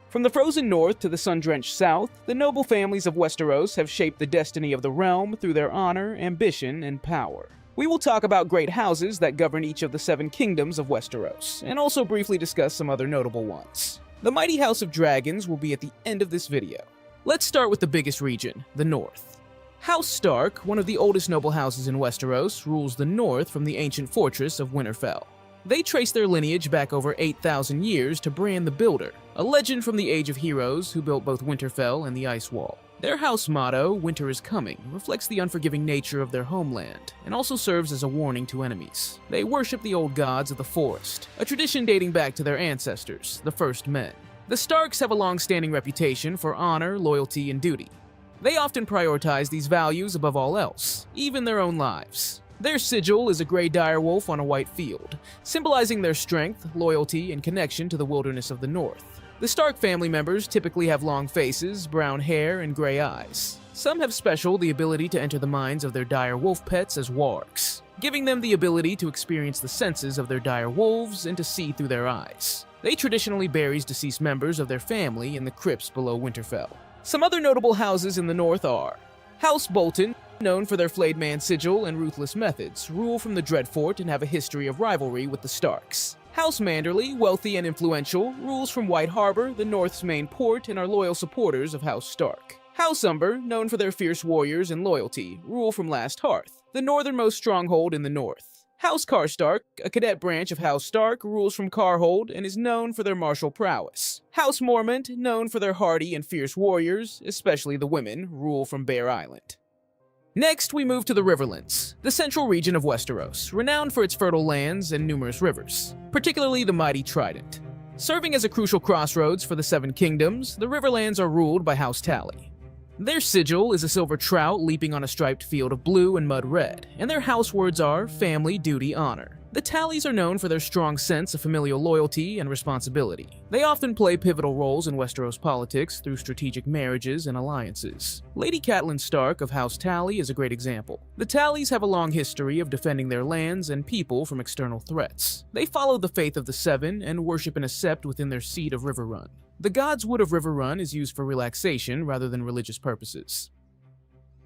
From the frozen north to the sun-drenched south, the noble families of Westeros have shaped the destiny of the realm through their honor, ambition, and power. We will talk about great houses that govern each of the 7 kingdoms of Westeros, and also briefly discuss some other notable ones. The mighty House of Dragons will be at the end of this video. Let's start with the biggest region, the North. House Stark, one of the oldest noble houses in Westeros, rules the North from the ancient fortress of Winterfell. They trace their lineage back over 8,000 years to Bran the Builder, a legend from the Age of Heroes who built both Winterfell and the Ice Wall. Their house motto, "Winter is Coming," reflects the unforgiving nature of their homeland, and also serves as a warning to enemies. They worship the old gods of the forest, a tradition dating back to their ancestors, the First Men. The Starks have a long-standing reputation for honor, loyalty, and duty. They often prioritize these values above all else, even their own lives. Their sigil is a gray direwolf on a white field, symbolizing their strength, loyalty, and connection to the wilderness of the North. The Stark family members typically have long faces, brown hair, and gray eyes. Some have the ability to enter the minds of their dire wolf pets as wargs, giving them the ability to experience the senses of their dire wolves and to see through their eyes. They traditionally bury deceased members of their family in the crypts below Winterfell. Some other notable houses in the North are House Bolton, known for their flayed man sigil and ruthless methods, rule from the Dreadfort and have a history of rivalry with the Starks. House Manderly, wealthy and influential, rules from White Harbor, the North's main port, and are loyal supporters of House Stark. House Umber, known for their fierce warriors and loyalty, rule from Last Hearth, the northernmost stronghold in the North. House Karstark, a cadet branch of House Stark, rules from Carhold and is known for their martial prowess. House Mormont, known for their hardy and fierce warriors, especially the women, rule from Bear Island. Next, we move to the Riverlands, the central region of Westeros, renowned for its fertile lands and numerous rivers, particularly the mighty Trident. Serving as a crucial crossroads for the 7 kingdoms, the Riverlands are ruled by House Tully. Their sigil is a silver trout leaping on a striped field of blue and mud red, and their house words are family, duty, honor. The Tullys are known for their strong sense of familial loyalty and responsibility. They often play pivotal roles in Westeros politics through strategic marriages and alliances. Lady Catelyn Stark of House Tully is a great example. The Tullys have a long history of defending their lands and people from external threats. They follow the faith of the Seven and worship in a sept within their seat of Riverrun. The God's Wood of Riverrun is used for relaxation rather than religious purposes.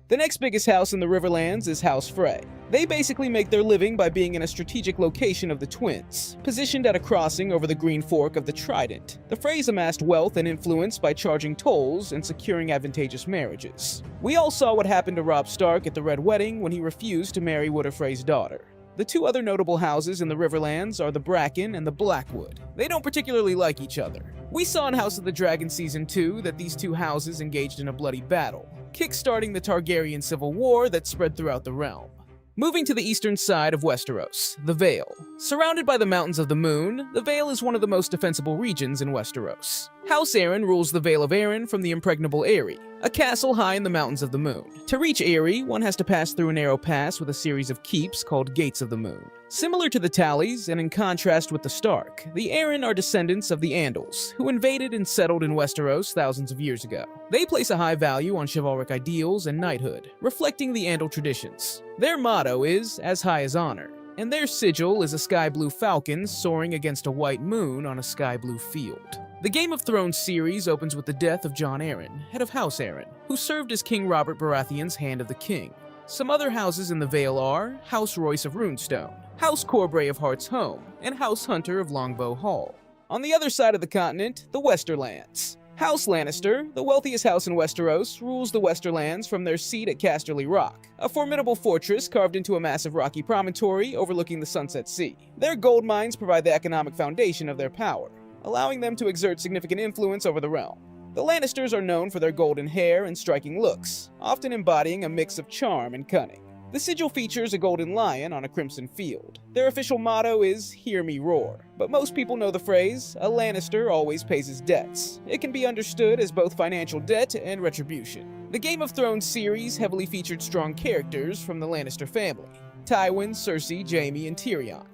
The next biggest house in the Riverlands is House Frey. They basically make their living by being in a strategic location of the Twins, positioned at a crossing over the Green Fork of the Trident. The Freys amassed wealth and influence by charging tolls and securing advantageous marriages. We all saw what happened to Robb Stark at the Red Wedding when he refused to marry Wood of Frey's daughter. The 2 other notable houses in the Riverlands are the Bracken and the Blackwood. They don't particularly like each other. We saw in House of the Dragon Season 2 that these 2 houses engaged in a bloody battle, kickstarting the Targaryen civil war that spread throughout the realm. Moving to the eastern side of Westeros, the Vale. Surrounded by the Mountains of the Moon, the Vale is one of the most defensible regions in Westeros. House Arryn rules the Vale of Arryn from the impregnable Eyrie, a castle high in the Mountains of the Moon. To reach Eyrie, one has to pass through a narrow pass with a series of keeps called Gates of the Moon. Similar to the Tullys, and in contrast with the Stark, the Arryn are descendants of the Andals, who invaded and settled in Westeros thousands of years ago. They place a high value on chivalric ideals and knighthood, reflecting the Andal traditions. Their motto is, "As high as honor," and their sigil is a sky-blue falcon soaring against a white moon on a sky-blue field. The Game of Thrones series opens with the death of Jon Arryn, head of House Arryn, who served as King Robert Baratheon's Hand of the King. Some other houses in the Vale are House Royce of Runestone, House Corbray of Heart's Home, and House Hunter of Longbow Hall. On the other side of the continent, the Westerlands. House Lannister, the wealthiest house in Westeros, rules the Westerlands from their seat at Casterly Rock, a formidable fortress carved into a massive rocky promontory overlooking the Sunset Sea. Their gold mines provide the economic foundation of their power, allowing them to exert significant influence over the realm. The Lannisters are known for their golden hair and striking looks, often embodying a mix of charm and cunning. The sigil features a golden lion on a crimson field. Their official motto is, "Hear me roar," but most people know the phrase, "A Lannister always pays his debts." It can be understood as both financial debt and retribution. The Game of Thrones series heavily featured strong characters from the Lannister family: Tywin, Cersei, Jaime, and Tyrion.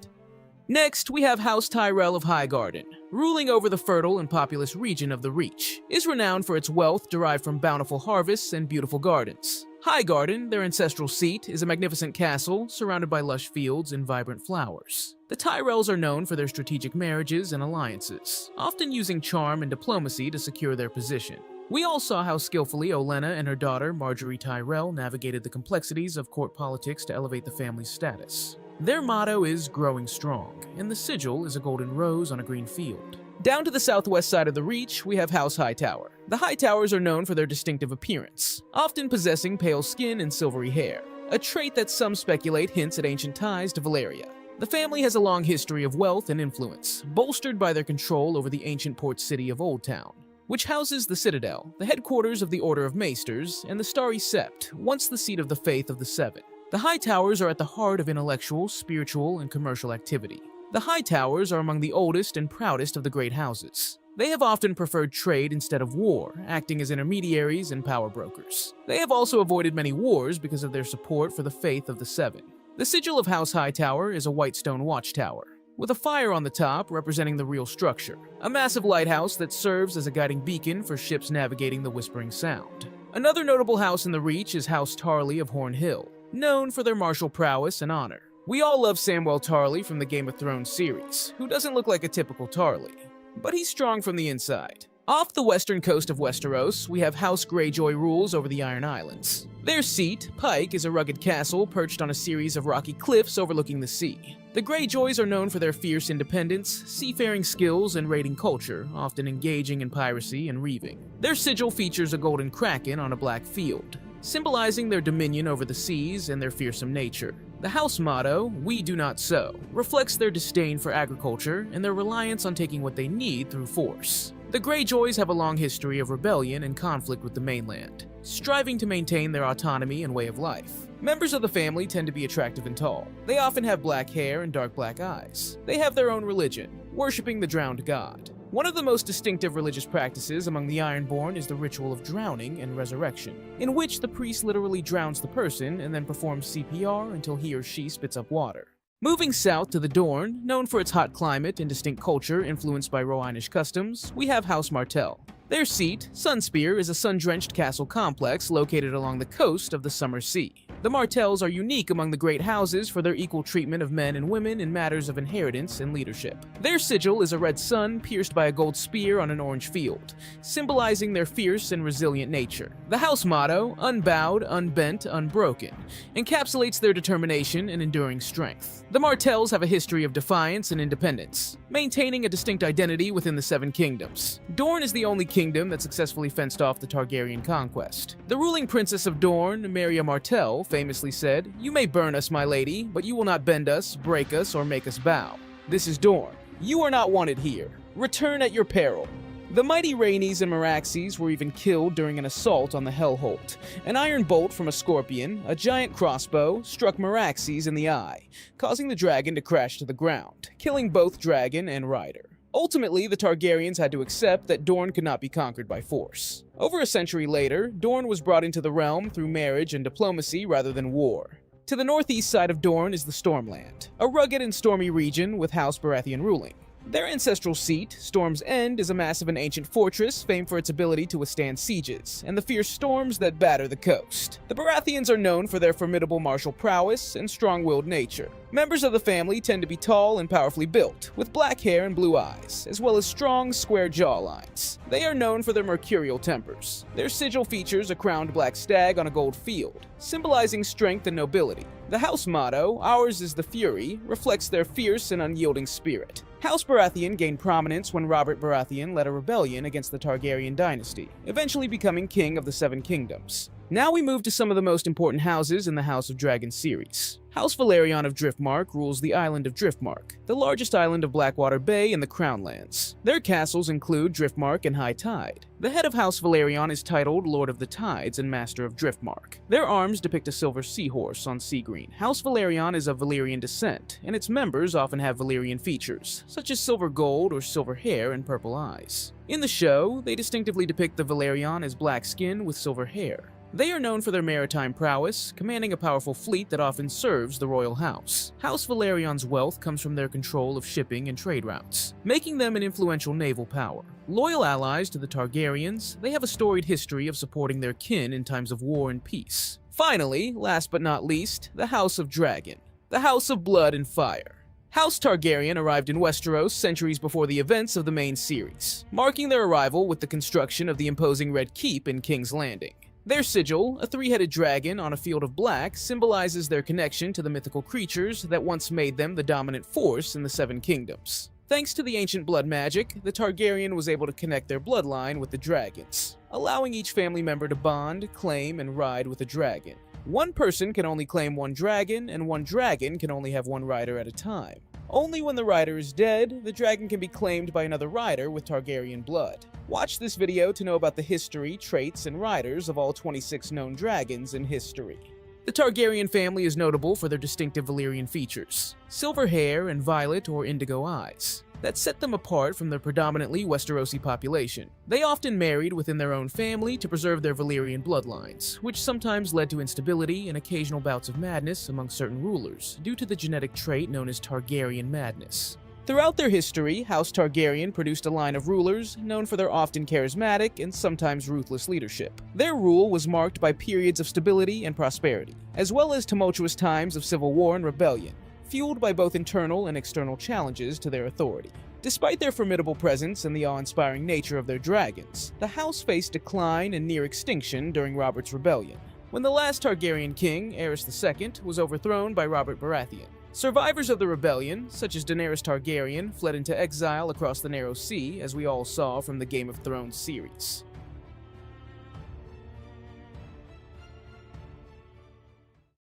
Next, we have House Tyrell of Highgarden. ruling over the fertile and populous region of the Reach, is renowned for its wealth derived from bountiful harvests and beautiful gardens. Highgarden, their ancestral seat, is a magnificent castle surrounded by lush fields and vibrant flowers. The Tyrells are known for their strategic marriages and alliances, often using charm and diplomacy to secure their position. We all saw how skillfully Olenna and her daughter Marjorie Tyrell navigated the complexities of court politics to elevate the family's status. Their motto is "Growing Strong," and the sigil is a golden rose on a green field. Down to the southwest side of the Reach, we have House Hightower. The Hightowers are known for their distinctive appearance, often possessing pale skin and silvery hair, a trait that some speculate hints at ancient ties to Valyria. The family has a long history of wealth and influence, bolstered by their control over the ancient port city of Old Town, which houses the Citadel, the headquarters of the Order of Maesters, and the Starry Sept, once the seat of the Faith of the Seven. The Hightowers are at the heart of intellectual, spiritual, and commercial activity. The Hightowers are among the oldest and proudest of the great houses. They have often preferred trade instead of war, acting as intermediaries and power brokers. They have also avoided many wars because of their support for the Faith of the Seven. The sigil of House Hightower is a white stone watchtower, with a fire on the top representing the real structure, a massive lighthouse that serves as a guiding beacon for ships navigating the Whispering Sound. Another notable house in the Reach is House Tarly of Horn Hill, known for their martial prowess and honor. We all love Samwell Tarly from the Game of Thrones series, who doesn't look like a typical Tarly, but he's strong from the inside. Off the western coast of Westeros, we have House Greyjoy rules over the Iron Islands. Their seat, Pike, is a rugged castle perched on a series of rocky cliffs overlooking the sea. The Greyjoys are known for their fierce independence, seafaring skills, and raiding culture, often engaging in piracy and reaving. Their sigil features a golden kraken on a black field, symbolizing their dominion over the seas and their fearsome nature. The house motto, "We do not sow," reflects their disdain for agriculture and their reliance on taking what they need through force. The Greyjoys have a long history of rebellion and conflict with the mainland, striving to maintain their autonomy and way of life. Members of the family tend to be attractive and tall. They often have black hair and dark black eyes. They have their own religion, worshipping the drowned god. One of the most distinctive religious practices among the Ironborn is the ritual of drowning and resurrection, in which the priest literally drowns the person and then performs CPR until he or she spits up water. Moving south to the Dorne, known for its hot climate and distinct culture influenced by Rohinish customs, we have House Martell. Their seat, Sunspear, is a sun-drenched castle complex located along the coast of the Summer Sea. The Martells are unique among the great houses for their equal treatment of men and women in matters of inheritance and leadership. Their sigil is a red sun pierced by a gold spear on an orange field, symbolizing their fierce and resilient nature. The house motto, "Unbowed, Unbent, Unbroken," encapsulates their determination and enduring strength. The Martells have a history of defiance and independence, maintaining a distinct identity within the Seven Kingdoms. Dorne is the only kingdom that successfully fenced off the Targaryen conquest. The ruling princess of Dorne, Marya Martell, famously said, "You may burn us, my lady, but you will not bend us, break us, or make us bow. This is Dorne. You are not wanted here. Return at your peril." The mighty Rhaenys and Meraxes were even killed during an assault on the Hellholt. An iron bolt from a scorpion, a giant crossbow, struck Meraxes in the eye, causing the dragon to crash to the ground, killing both dragon and rider. Ultimately, the Targaryens had to accept that Dorne could not be conquered by force. Over a century later, Dorne was brought into the realm through marriage and diplomacy rather than war. To the northeast side of Dorne is the Stormland, a rugged and stormy region with House Baratheon ruling. Their ancestral seat, Storm's End, is a massive and ancient fortress famed for its ability to withstand sieges and the fierce storms that batter the coast. The Baratheons are known for their formidable martial prowess and strong-willed nature. Members of the family tend to be tall and powerfully built, with black hair and blue eyes, as well as strong, square jawlines. They are known for their mercurial tempers. Their sigil features a crowned black stag on a gold field, symbolizing strength and nobility. The house motto, "Ours is the Fury," reflects their fierce and unyielding spirit. House Baratheon gained prominence when Robert Baratheon led a rebellion against the Targaryen dynasty, eventually becoming king of the Seven Kingdoms. Now we move to some of the most important houses in the House of Dragon series. House Velaryon of Driftmark rules the island of Driftmark, the largest island of Blackwater Bay in the Crownlands. Their castles include Driftmark and High Tide. The head of House Velaryon is titled Lord of the Tides and Master of Driftmark. Their arms depict a silver seahorse on sea green. House Velaryon is of Valyrian descent, and its members often have Valyrian features, such as silver gold or silver hair and purple eyes. In the show, they distinctively depict the Velaryon as black skin with silver hair. They are known for their maritime prowess, commanding a powerful fleet that often serves the royal house. House Velaryon's wealth comes from their control of shipping and trade routes, making them an influential naval power. Loyal allies to the Targaryens, they have a storied history of supporting their kin in times of war and peace. Finally, last but not least, the House of Dragon, the House of Blood and Fire. House Targaryen arrived in Westeros centuries before the events of the main series, marking their arrival with the construction of the imposing Red Keep in King's Landing. Their sigil, a three-headed dragon on a field of black, symbolizes their connection to the mythical creatures that once made them the dominant force in the Seven Kingdoms. Thanks to the ancient blood magic, the Targaryen was able to connect their bloodline with the dragons, allowing each family member to bond, claim, and ride with a dragon. One person can only claim one dragon, and one dragon can only have one rider at a time. Only when the rider is dead, the dragon can be claimed by another rider with Targaryen blood. Watch this video to know about the history, traits, and riders of all 26 known dragons in history. The Targaryen family is notable for their distinctive Valyrian features: silver hair and violet or indigo eyes that set them apart from the predominantly Westerosi population. They often married within their own family to preserve their Valyrian bloodlines, which sometimes led to instability and occasional bouts of madness among certain rulers, due to the genetic trait known as Targaryen madness. Throughout their history, House Targaryen produced a line of rulers known for their often charismatic and sometimes ruthless leadership. Their rule was marked by periods of stability and prosperity, as well as tumultuous times of civil war and rebellion, fueled by both internal and external challenges to their authority. Despite their formidable presence and the awe-inspiring nature of their dragons, the house faced decline and near extinction during Robert's Rebellion, when the last Targaryen king, Aerys II, was overthrown by Robert Baratheon. Survivors of the rebellion, such as Daenerys Targaryen, fled into exile across the Narrow Sea, as we all saw from the Game of Thrones series.